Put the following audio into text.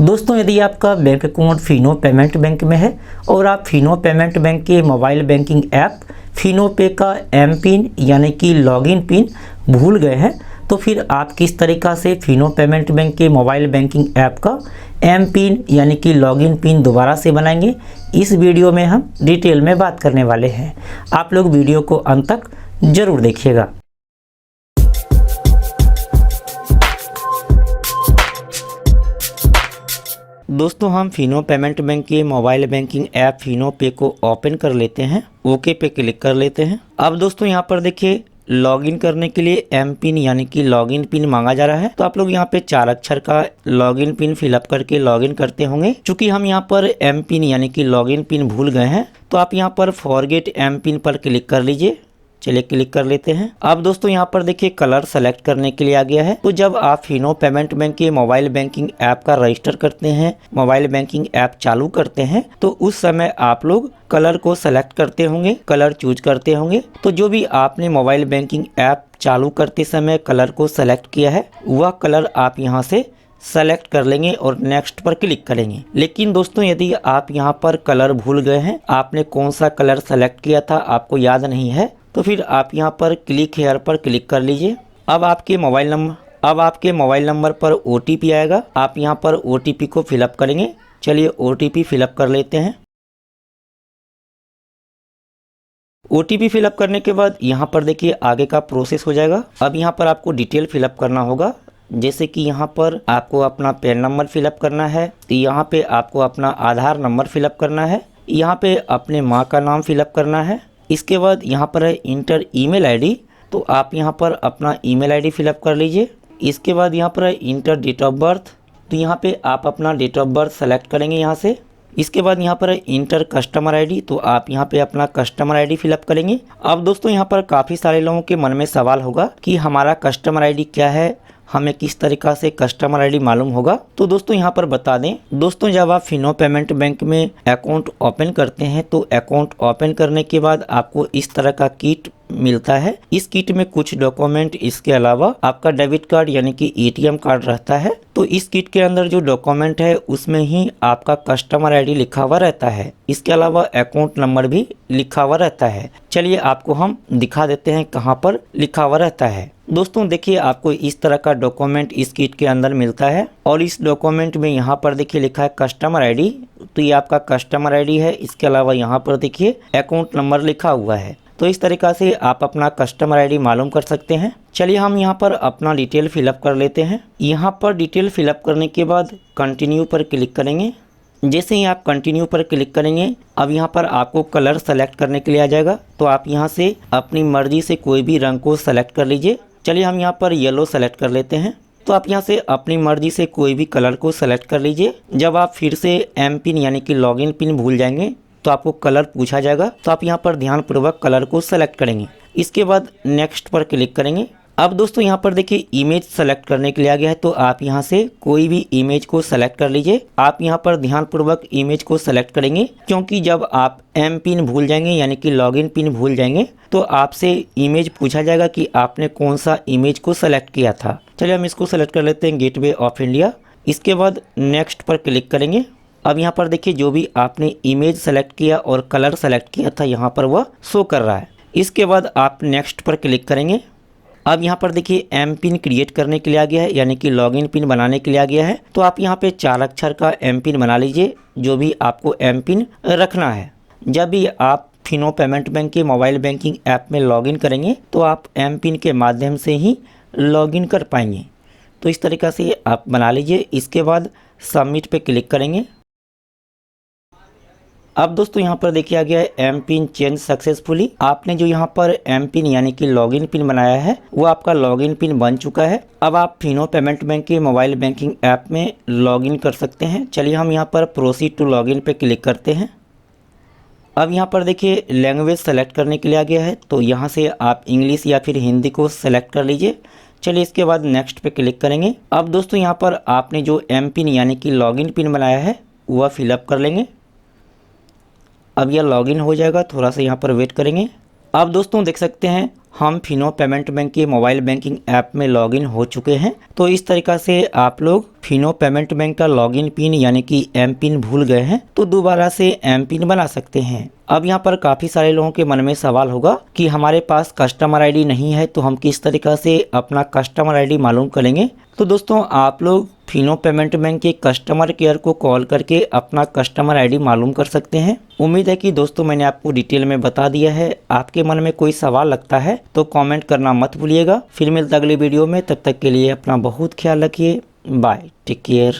दोस्तों, यदि आपका bank account Fino payment bank में है और आप फिनो पेमेंट बैंक के मोबाइल बैंकिंग ऐप फिनो पे का एम पिन यानी कि लॉगिन पिन भूल गए हैं, तो फिर आप किस तरीक़ा से फिनो पेमेंट बैंक के मोबाइल बैंकिंग ऐप का एम पिन यानी कि लॉगिन पिन दोबारा से बनाएंगे, इस वीडियो में हम डिटेल में बात करने वाले हैं। आप लोग वीडियो को अंत तक ज़रूर देखिएगा। दोस्तों, हम फिनो पेमेंट बैंक के मोबाइल बैंकिंग ऐप फिनो पे को ओपन कर लेते हैं। ओके पे क्लिक कर लेते हैं। अब दोस्तों यहाँ पर देखिए, लॉगिन करने के लिए एम पिन यानी कि लॉगिन पिन मांगा जा रहा है। तो आप लोग यहाँ पे 4 अक्षर का लॉगिन पिन फिलअप करके लॉगिन करते होंगे। चूंकि हम यहाँ पर एम पिन यानी कि लॉगिन पिन भूल गए हैं, तो आप यहाँ पर फॉरगेट एम पिन पर क्लिक कर लीजिए। चलिए क्लिक कर लेते हैं। अब दोस्तों यहाँ पर देखिए, कलर सेलेक्ट करने के लिए आ गया है। तो जब आप फिनो पेमेंट बैंक के मोबाइल बैंकिंग ऐप का रजिस्टर करते हैं, मोबाइल बैंकिंग ऐप चालू करते हैं, तो उस समय आप लोग कलर को सेलेक्ट करते होंगे, कलर चूज करते होंगे। तो जो भी आपने मोबाइल बैंकिंग ऐप चालू करते समय कलर को सेलेक्ट किया है, वह कलर आप यहाँ से सेलेक्ट कर लेंगे और नेक्स्ट पर क्लिक करेंगे। लेकिन दोस्तों, यदि आप यहाँ पर कलर भूल गए हैं, आपने कौन सा कलर सेलेक्ट किया था आपको याद नहीं है, तो फिर आप यहाँ पर क्लिक हेयर पर क्लिक कर लीजिए। अब आपके मोबाइल नंबर पर OTP आएगा। आप यहाँ पर OTP को फिलअप करेंगे। चलिए OTP फिलअप कर लेते हैं। OTP फिलअप करने के बाद यहाँ पर देखिए आगे का प्रोसेस हो जाएगा। अब यहाँ पर आपको डिटेल फिलअप करना होगा, जैसे कि यहाँ पर आपको अपना पैन नंबर फिलअप करना है, यहाँ पे आपको अपना आधार नंबर फिलअप करना है, यहाँ पे अपने माँ का नाम फिलअप करना है। इसके बाद यहाँ पर है इंटर ईमेल आईडी, तो आप यहाँ पर अपना ईमेल आईडी फिलअप कर लीजिए। इसके बाद यहाँ पर है इंटर डेट ऑफ बर्थ, तो यहाँ पे आप अपना डेट ऑफ बर्थ सेलेक्ट करेंगे यहाँ से। इसके बाद यहाँ पर है इंटर कस्टमर आईडी, तो आप यहाँ पे अपना कस्टमर आईडी फिलअप करेंगे। अब दोस्तों यहाँ पर काफ़ी सारे लोगों के मन में सवाल होगा कि हमारा कस्टमर आईडी क्या है, हमें किस तरीक़ा से कस्टमर आईडी मालूम होगा। तो दोस्तों यहाँ पर बता दें, दोस्तों जब आप फिनो पेमेंट बैंक में अकाउंट ओपन करते हैं, तो अकाउंट ओपन करने के बाद आपको इस तरह का किट मिलता है। इस किट में कुछ डॉक्यूमेंट, इसके अलावा आपका डेबिट कार्ड यानी कि ATM कार्ड रहता है। तो इस किट के अंदर जो डॉक्यूमेंट है उसमें ही आपका कस्टमर आईडी लिखा हुआ रहता है। इसके अलावा अकाउंट नंबर भी लिखा हुआ रहता है। चलिए आपको हम दिखा देते हैं कहाँ पर लिखा हुआ रहता है। दोस्तों देखिए, आपको इस तरह का डॉक्यूमेंट इस किट के अंदर मिलता है और इस डॉक्यूमेंट में यहाँ पर देखिए लिखा है कस्टमर आईडी, तो ये आपका कस्टमर आईडी है। इसके अलावा यहाँ पर देखिए अकाउंट नंबर लिखा हुआ है। तो इस तरीक़ा से आप अपना कस्टमर आईडी मालूम कर सकते हैं। चलिए हम यहाँ पर अपना डिटेल फिलअप कर लेते हैं। यहाँ पर डिटेल फिलअप करने के बाद कंटिन्यू पर क्लिक करेंगे। जैसे ही आप कंटिन्यू पर क्लिक करेंगे, अब यहाँ पर आपको कलर सेलेक्ट करने के लिए आ जाएगा। तो आप यहाँ से अपनी मर्जी से कोई भी रंग को सेलेक्ट कर लीजिए। चलिए हम यहाँ पर येलो सेलेक्ट कर लेते हैं। तो आप यहाँ से अपनी मर्जी से कोई भी कलर को सेलेक्ट कर लीजिए। जब आप फिर से एम पिन यानी कि लॉगिन पिन भूल जाएंगे, तो आपको कलर पूछा जाएगा, तो आप यहाँ पर ध्यानपूर्वक कलर को सेलेक्ट करेंगे। इसके बाद नेक्स्ट पर क्लिक करेंगे। अब दोस्तों यहाँ पर देखिए इमेज सेलेक्ट करने के लिए आ गया है, तो आप यहाँ से कोई भी इमेज को सेलेक्ट कर लीजिए। आप यहाँ पर ध्यानपूर्वक इमेज को सेलेक्ट करेंगे, क्योंकि जब आप एम पिन भूल जाएंगे यानी कि लॉगिन पिन भूल जाएंगे, तो आपसे इमेज पूछा जाएगा कि आपने कौन सा इमेज को सेलेक्ट किया था। चलिए हम इसको सेलेक्ट कर लेते हैं, गेटवे ऑफ इंडिया। इसके बाद नेक्स्ट पर क्लिक करेंगे। अब यहाँ पर देखिए जो भी आपने इमेज सेलेक्ट किया और कलर सेलेक्ट किया था, यहाँ पर वह शो कर रहा है। इसके बाद आप नेक्स्ट पर क्लिक करेंगे। अब यहाँ पर देखिए एम पिन क्रिएट करने के लिए आ गया है, यानी कि लॉगिन पिन बनाने के लिए आ गया है। तो आप यहाँ पे 4 अक्षर का एम पिन बना लीजिए, जो भी आपको एम पिन रखना है। जब भी आप फिनो पेमेंट बैंक के मोबाइल बैंकिंग ऐप में लॉगिन करेंगे, तो आप एम पिन के माध्यम से ही लॉगिन कर पाएंगे। तो इस तरीक़ा से आप बना लीजिए। इसके बाद सबमिट पे क्लिक करेंगे। अब दोस्तों यहाँ पर देखिए आ गया है एम पिन चेंज सक्सेसफुली। आपने जो यहाँ पर एम पिन यानी कि लॉगिन पिन बनाया है, वो आपका लॉगिन पिन बन चुका है। अब आप फिनो पेमेंट बैंक के मोबाइल बैंकिंग ऐप में लॉगिन कर सकते हैं। चलिए हम यहाँ पर प्रोसीड टू लॉगिन पे क्लिक करते हैं। अब यहाँ पर देखिए लैंग्वेज सेलेक्ट करने के लिए आ गया है, तो यहाँ से आप इंग्लिश या फिर हिंदी को सेलेक्ट कर लीजिए। चलिए इसके बाद नेक्स्ट पे क्लिक करेंगे। अब दोस्तों यहाँ पर आपने जो एम पिन यानी कि लॉगिन पिन बनाया है, वह फिलअप कर लेंगे। अब यह लॉगिन हो जाएगा, थोड़ा सा यहाँ पर वेट करेंगे। अब दोस्तों देख सकते हैं हम फिनो पेमेंट बैंक के मोबाइल बैंकिंग ऐप में लॉगिन हो चुके हैं। तो इस तरीक़ा से आप लोग फिनो पेमेंट बैंक का लॉगिन पिन यानी कि एम पिन भूल गए हैं तो दोबारा से एम पिन बना सकते हैं। अब यहाँ पर काफ़ी सारे लोगों के मन में सवाल होगा कि हमारे पास कस्टमर आईडी नहीं है तो हम किस तरीक़ा से अपना कस्टमर आईडी मालूम करेंगे। तो दोस्तों आप लोग फिनो पेमेंट बैंक के कस्टमर केयर को कॉल करके अपना कस्टमर आईडी मालूम कर सकते हैं। उम्मीद है कि दोस्तों मैंने आपको डिटेल में बता दिया है। आपके मन में कोई सवाल लगता है तो कमेंट करना मत भूलिएगा। फिर मिलता अगली वीडियो में, तब तक के लिए अपना बहुत ख्याल रखिए। Bye, take care.